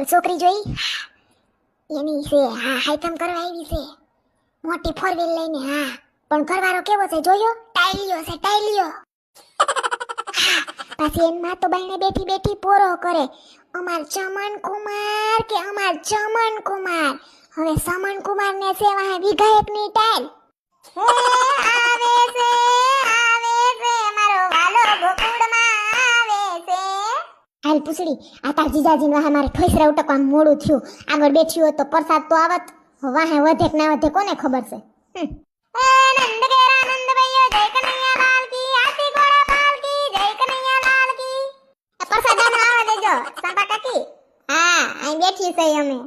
છોકરી જોઈ એની છે હા હાઈથમ કરવા આવી છે મોટી ફોર વ્હીલ લઈને હા પણ ઘરવાળો કેવો છે જોયો ટાઈલિયો છે ટાઈલિયો પછી એન માં તો બાઈને બેઠી બેઠી પોરો કરે અમાર ચમન કુમાર કે અમાર ચમન કુમાર હવે સમન કુમાર ને છે વાહ વિધાયક ની ટાઈલ આવે છે મારો વાલો ગોકુળમાં આવે છે હાલ પૂછડી આ તાર જીજાજી વાહ મારે ઠોસરા ઉટકવા મોડું થયું આગળ બેઠી હોત તો પ્રસાદ તો આવત વાહે વધે કે ના વધે કોને ખબર છે નંદ કેરા નંદ ભૈયો જય કનૈયા લાલ કી હાથી ઘોડા પાલ કી જય કનૈયા લાલ કી પ્રસાદ આવે દેજો સંપા કાકી હા અહીં બેઠી છે અમે